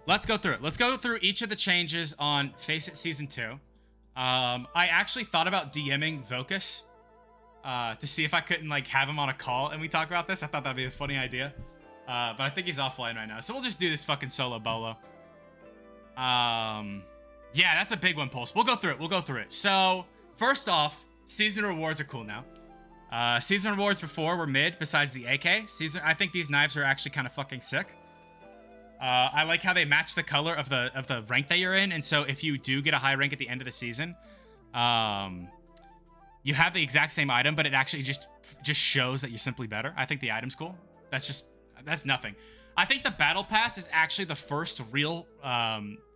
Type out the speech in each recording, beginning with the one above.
let's go through it. Let's go through each of the changes on Face It Season 2. I actually thought about DMing Vocus to see if I couldn't like have him on a call and we talk about this. I thought that'd be a funny idea. But I think he's offline right now. So we'll just do this fucking solo bolo. Yeah, that's a big one, Pulse. We'll go through it. So first off, season rewards are cool now. Season rewards before were mid besides the AK. I think these knives are actually kind of fucking sick. I like how they match the color of the rank that you're in, and so if you do get a high rank at the end of the season, you have the exact same item, but it actually just shows that you're simply better. I think the item's cool. That's nothing. I think the battle pass is actually the first real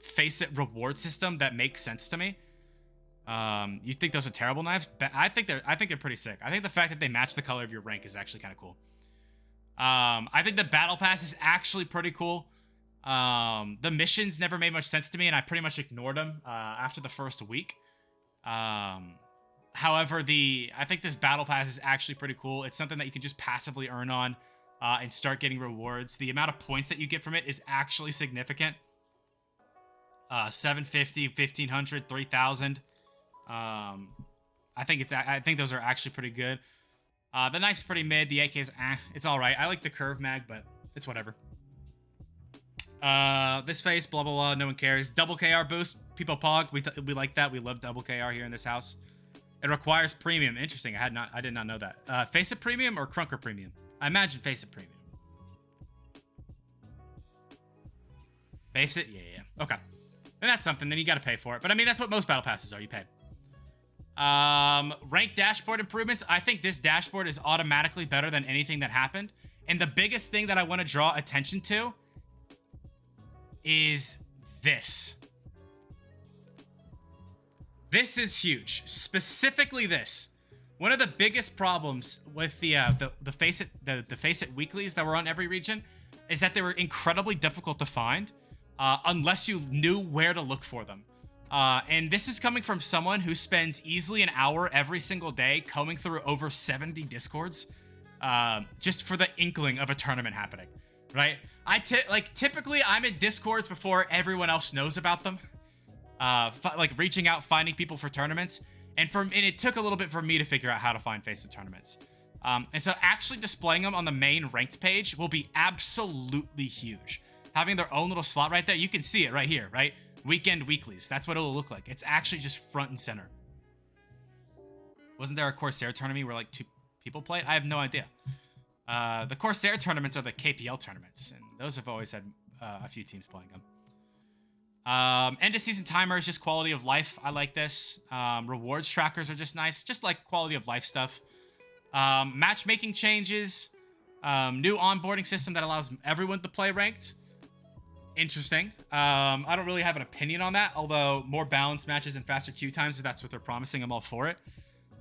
face it reward system that makes sense to me. You think those are terrible knives? I think they're pretty sick. I think the fact that they match the color of your rank is actually kind of cool. I think the battle pass is actually pretty cool. The missions never made much sense to me, and I pretty much ignored them after the first week. However, I think this battle pass is actually pretty cool. It's something that you can just passively earn on and start getting rewards. The amount of points that you get from it is actually significant. 750, 1500, 3000. I think those are actually pretty good. The knife's pretty mid. The AK is it's all right. I like the curve mag, but it's whatever. This face, blah blah blah. No one cares. Double KR boost. People pog. We like that. We love double KR here in this house. It requires premium. Interesting. I did not know that. Face it premium or Crunker premium? I imagine face it premium. Face it? Yeah. Okay. And that's something. Then you got to pay for it. But I mean, that's what most battle passes are. You pay. Rank dashboard improvements. I think this dashboard is automatically better than anything that happened. And the biggest thing that I want to draw attention to is this. This is huge. Specifically this. One of the biggest problems with the Face It weeklies that were on every region is that they were incredibly difficult to find unless you knew where to look for them. And this is coming from someone who spends easily an hour every single day combing through over 70 discords just for the inkling of a tournament happening, right? Typically I'm in discords before everyone else knows about them, like reaching out, finding people for tournaments, and it took a little bit for me to figure out how to find face-it tournaments. And so actually displaying them on the main ranked page will be absolutely huge. Having their own little slot right there, you can see it right here, right? Weekend weeklies. That's what it'll look like. It's actually just front and center. Wasn't there a Corsair tournament where like 2 people played? I have no idea. The Corsair tournaments are the KPL tournaments, and those have always had a few teams playing them. End of season timer is just quality of life. I like this. Rewards trackers are just nice, just like quality of life stuff. Matchmaking changes. New onboarding system that allows everyone to play ranked. Interesting. I don't really have an opinion on that, although more balanced matches and faster queue times, if that's what they're promising, I'm all for it.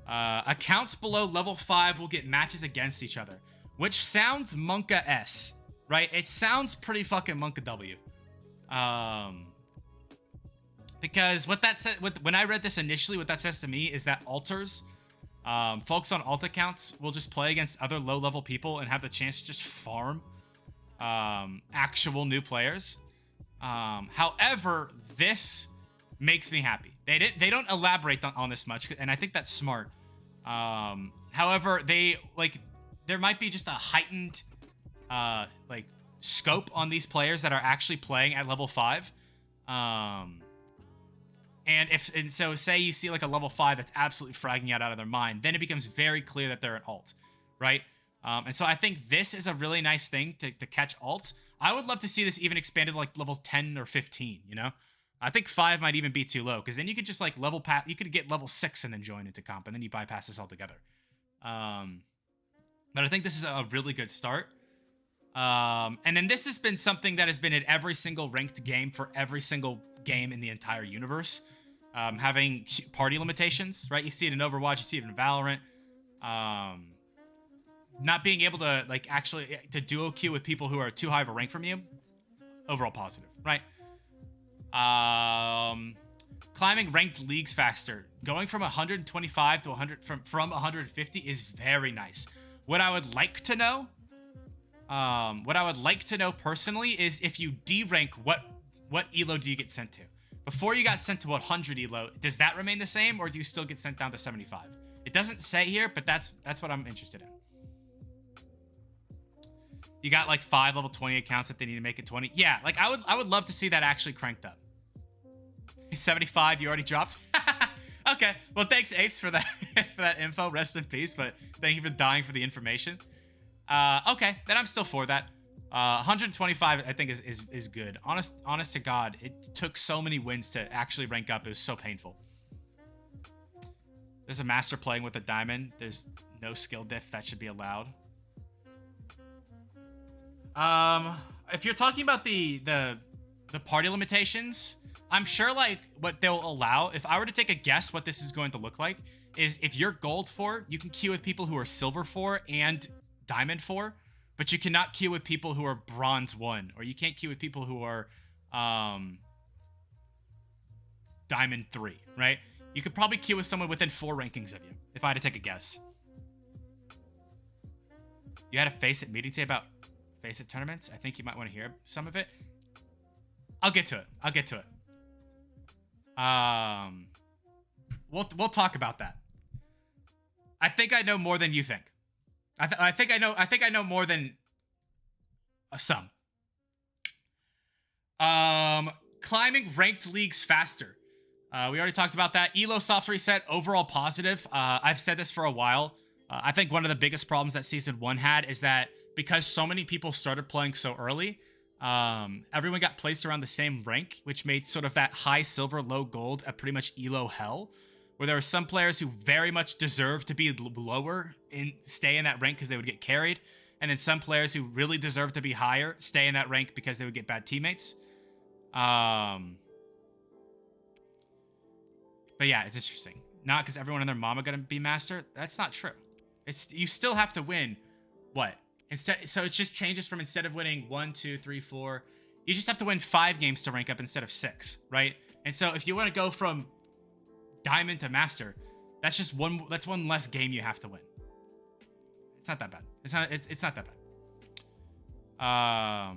Accounts below level 5 will get matches against each other, which sounds Monka-S, right? It sounds pretty fucking Monka W. Because what that said, when I read this initially, what that says to me is that alters, folks on alt accounts will just play against other low-level people and have the chance to just farm actual new players. However, this makes me happy. They don't elaborate on this much, and I think that's smart. However, there might be just a heightened scope on these players that are actually playing at level 5. And so say you see like a level 5 that's absolutely fragging out of their mind, then it becomes very clear that they're an alt, right? And so I think this is a really nice thing to catch alts. I would love to see this even expanded like level 10 or 15, you know? I think 5 might even be too low, because then you could just like you could get level 6 and then join into comp, and then you bypass this altogether. But I think this is a really good start. And then this has been something that has been in every single ranked game for every single game in the entire universe. Having party limitations, right? You see it in Overwatch, you see it in Valorant. Not being able to actually to duo queue with people who are too high of a rank from you, overall positive, right? Climbing ranked leagues faster, going from 125 to 100 from 150 is very nice. What I would like to know personally is if you derank, what elo do you get sent to? Before you got sent to 100 elo, does that remain the same, or do you still get sent down to 75? It doesn't say here, but that's what I'm interested in. You got like 5 level 20 accounts that they need to make it 20. Yeah, like I would love to see that actually cranked up. 75, you already dropped. Okay, well thanks Apes for that for that info. Rest in peace, but thank you for dying for the information. Okay, then I'm still for that. 125 I think is good. Honest to God, it took so many wins to actually rank up. It was so painful. There's a master playing with a diamond. There's no skill diff that should be allowed. If you're talking about the party limitations, I'm sure like what they'll allow, if I were to take a guess what this is going to look like, is if you're gold 4, you can queue with people who are silver 4 and diamond 4, but you cannot queue with people who are bronze 1, or you can't queue with people who are diamond 3, right? You could probably queue with someone within 4 rankings of you, if I had to take a guess. You had a Face-It meeting today about Face-It tournaments. I think you might want to hear some of it. I'll get to it. We'll talk about that. I think I know more than you think. I think I know more than some. Climbing ranked leagues faster. We already talked about that. Elo soft reset, overall positive. I've said this for a while. I think one of the biggest problems that Season 1 had is that because so many people started playing so early, everyone got placed around the same rank, which made sort of that high silver, low gold a pretty much elo hell, where there were some players who very much deserved to be lower and stay in that rank because they would get carried, and then some players who really deserved to be higher stay in that rank because they would get bad teammates. But yeah, it's interesting. Not because everyone and their mama gonna be master. That's not true. You still have to win. What? So it just changes from, instead of winning 1, 2, 3, 4, you just have to win 5 games to rank up instead of 6, right? And so if you want to go from diamond to master, that's one less game you have to win. It's not that bad. It's not that bad.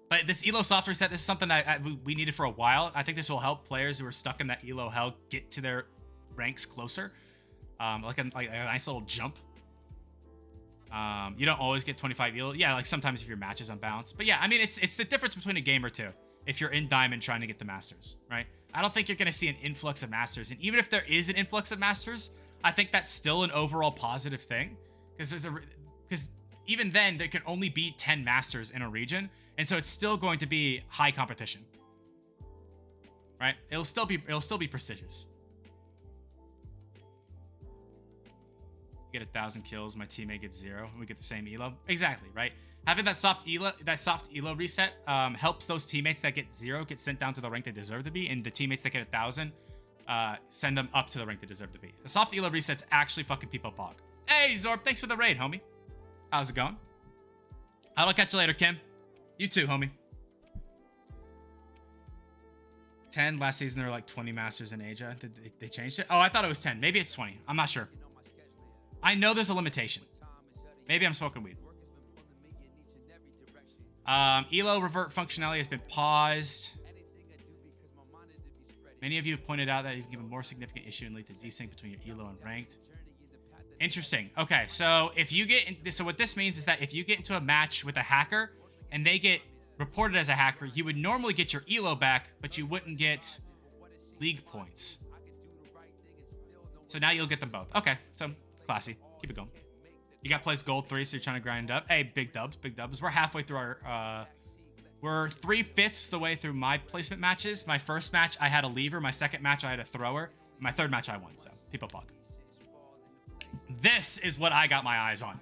But this elo soft reset, this is something that we needed for a while. I think this will help players who are stuck in that elo hell get to their ranks closer. Like a nice little jump. You don't always get 25 elo. Yeah, like sometimes if your match is unbalanced. But yeah, I mean, it's the difference between a game or two if you're in diamond trying to get the masters, right? I don't think you're going to see an influx of masters. And even if there is an influx of masters, I think that's still an overall positive thing. Because even then, there can only be 10 masters in a region. And so it's still going to be high competition, right? It'll still be prestigious. Get 1,000 kills, my teammate gets 0, and we get the same elo. Exactly, right? Having that soft elo reset helps those teammates that get 0 get sent down to the rank they deserve to be, and the teammates that get 1,000 send them up to the rank they deserve to be. The soft elo resets actually fucking people bog. Hey Zorb, thanks for the raid, homie. How's it going? I'll catch you later, Kim. You too, homie. 10 last season. There were like 20 masters in Asia. Did they changed it? Oh, I thought it was 10. Maybe it's 20. I'm not sure. I know there's a limitation. Maybe I'm smoking weed. Elo revert functionality has been paused. Many of you have pointed out that it can give a more significant issue and lead to desync between your Elo and ranked. Interesting. Okay, so if you get so what this means is that if you get into a match with a hacker and they get reported as a hacker, you would normally get your Elo back, but you wouldn't get league points. So now you'll get them both. Okay, so classy. Keep it going. You got placed gold 3, so you're trying to grind up. Hey, big dubs, big dubs. We're halfway through our we're 3/5 the way through my placement matches. My first match I had a lever, my second match I had a thrower, my third match I won, so people pog. This is what I got my eyes on.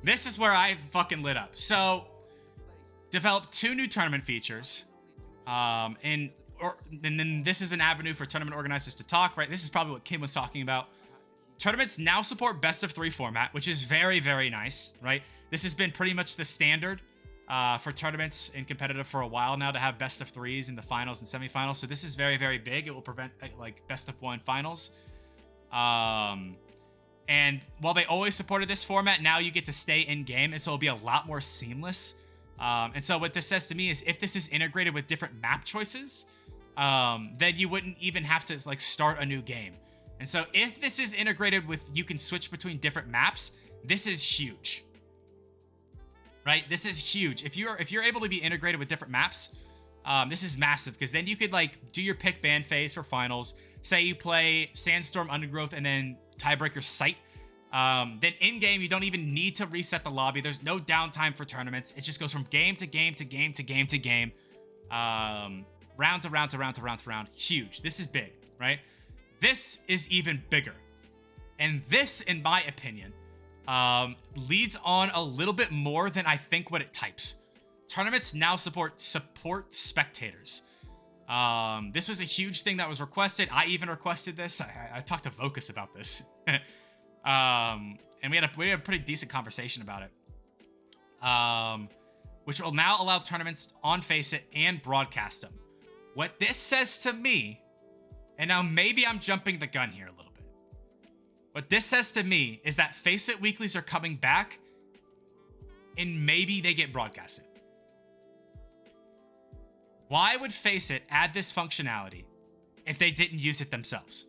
This is where I fucking lit up. So developed 2 new tournament features. And then this is an avenue for tournament organizers to talk, right? This is probably what Kim was talking about. Tournaments now support best of 3 format, which is very, very nice, right? This has been pretty much the standard for tournaments in competitive for a while now, to have best of 3s in the finals and semifinals. So this is very, very big. It will prevent like best of 1 finals. And while they always supported this format, now you get to stay in game, and so it'll be a lot more seamless And so what this says to me is if this is integrated with different map choices, then you wouldn't even have to like start a new game. And so if this is integrated with, you can switch between different maps, this is huge. Right? This is huge. If you're able to be integrated with different maps, this is massive, because then you could like do your pick ban phase for finals. Say you play Sandstorm, Undergrowth, and then Tiebreaker Sight. Then in-game, you don't even need to reset the lobby. There's no downtime for tournaments. It just goes from game to game to game to game to game. Round to round to round to round to round. Huge. This is big, right? This is even bigger. And this, in my opinion, leads on a little bit more than I think what it types. Tournaments now support spectators. This was a huge thing that was requested. I even requested this. I talked to Vocus about this. And we had a pretty decent conversation about it. Which will now allow tournaments on FACEIT and broadcast them. What this says to me, and now maybe I'm jumping the gun here a little bit. What this says to me is that FACEIT weeklies are coming back, and maybe they get broadcasted. Why would FACEIT add this functionality if they didn't use it themselves?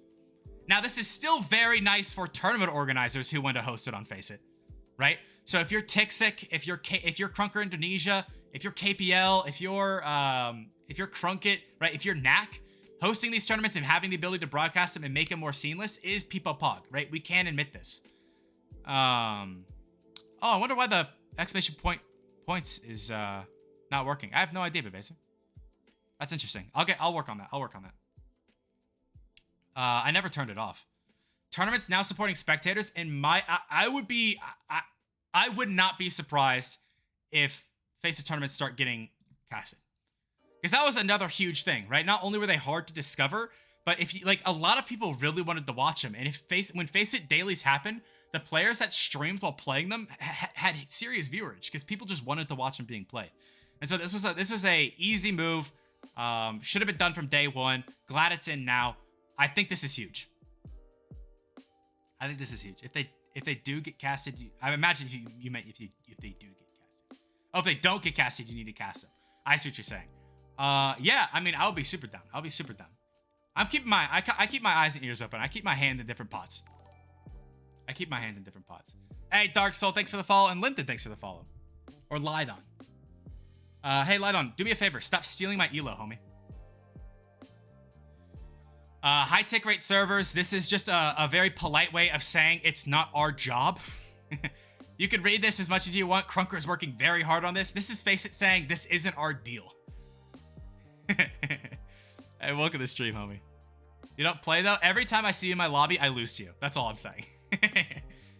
Now, this is still very nice for tournament organizers who want to host it on FACEIT, right? So if you're Tixik, if you're Krunker Indonesia, if you're KPL, if you're Crunkit, right? If you're Knack, hosting these tournaments and having the ability to broadcast them and make them more seamless is Peepopog, right? We can admit this. Oh, I wonder why the exclamation points is not working. I have no idea, Babesa. That's interesting. I'll work on that. I never turned it off. Tournaments now supporting spectators. I would not be surprised if FACEIT tournaments start getting casted. Because that was another huge thing, right? Not only were they hard to discover, but if you, like, a lot of people really wanted to watch them. And when FACEIT dailies happened, the players that streamed while playing them had serious viewerage because people just wanted to watch them being played. And so this was a easy move. Should have been done from day one. Glad it's in now. I think this is huge. If they do get casted, I imagine you meant if they do get casted. Oh, if they don't get casted, you need to cast them. I see what you're saying. Yeah, I mean, I'll be super down. I keep my eyes and ears open. I keep my hand in different pots. Hey, Dark Soul, thanks for the follow, and Linton, thanks for the follow. Or Lydon. Hey, Lydon, do me a favor. Stop stealing my elo, homie. High tick rate servers. This is just a very polite way of saying it's not our job. You can read this as much as you want. Krunker is working very hard on this. This is FACEIT saying this isn't our deal. Hey, welcome to the stream, homie. You don't play, though? Every time I see you in my lobby, I lose to you. That's all I'm saying.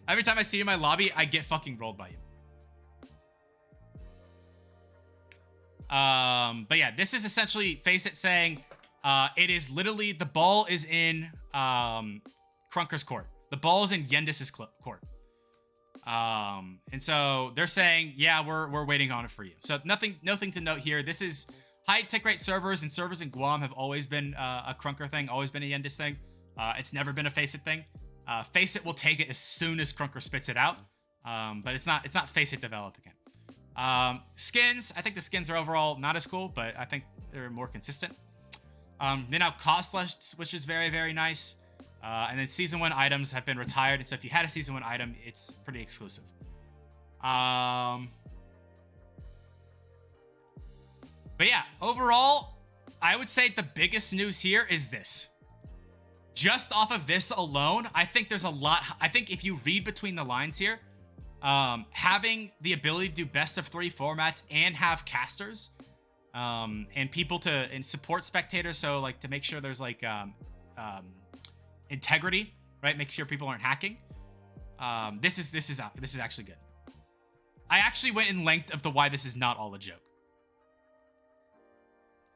Every time I see you in my lobby, I get fucking rolled by you. But yeah, this is essentially FACEIT saying it is literally the ball is in Krunker's court. The ball is in Yendis's court. And so they're saying, yeah, we're waiting on it for you. So nothing to note here. This is high tick rate servers, and servers in Guam have always been a Krunker thing, always been a Yendis thing. It's never been a FACEIT thing. FACEIT will take it as soon as Krunker spits it out. But it's not FACEIT developing it. Skins, I think the skins are overall not as cool, but I think they're more consistent. Then now cost list, which is very, very nice. And then season 1 items have been retired. And so if you had a season 1 item, it's pretty exclusive. But yeah, overall, I would say the biggest news here is this. Just off of this alone, I think there's a lot. I think if you read between the lines here, having the ability to do best of 3 formats and have casters, and people and support spectators, so like to make sure there's like integrity, right? Make sure people aren't hacking. This is actually good. I actually went in length of the why this is not all a joke.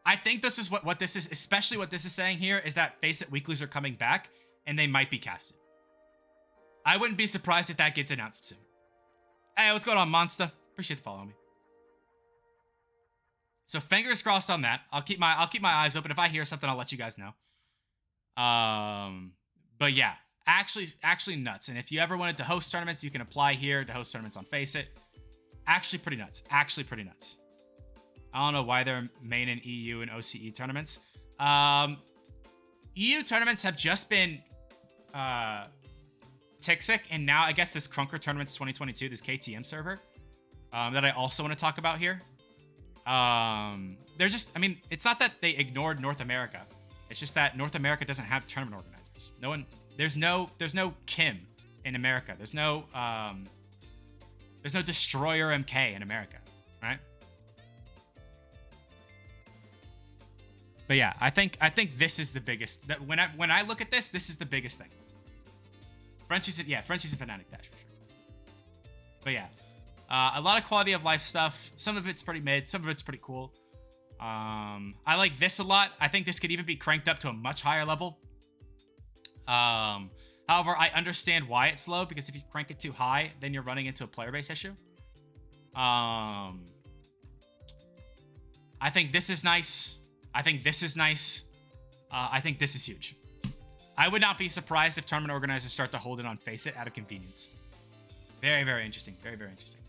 I think this is what this is, especially what this is saying here, is that FACEIT weeklies are coming back and they might be casted. I wouldn't be surprised if that gets announced soon. Hey, what's going on, Monster? Appreciate the follow me. So fingers crossed on that. I'll keep my eyes open. If I hear something, I'll let you guys know. But yeah, actually nuts. And if you ever wanted to host tournaments, you can apply here to host tournaments on FACEIT. Actually pretty nuts. Actually pretty nuts. I don't know why they're main in EU and OCE tournaments. EU tournaments have just been Tixic, and now I guess this Krunker Tournaments 2022, this KTM server, that I also want to talk about here. They're just, I mean, it's not that they ignored North America. It's just that North America doesn't have tournament organizers. No one, there's no Kim in America. There's no Destroyer MK in America, right? But yeah, I think this is the biggest. That when I look at this is the biggest thing. Frenchie's and Fnatic Dash for sure. But yeah, a lot of quality of life stuff. Some of it's pretty mid. Some of it's pretty cool. I like this a lot. I think this could even be cranked up to a much higher level. However, I understand why it's low, because if you crank it too high, then you're running into a player base issue. I think this is nice. I think this is nice. I think this is huge. I would not be surprised if tournament organizers start to hold it on Face It out of convenience. Very, very interesting. Very, very interesting.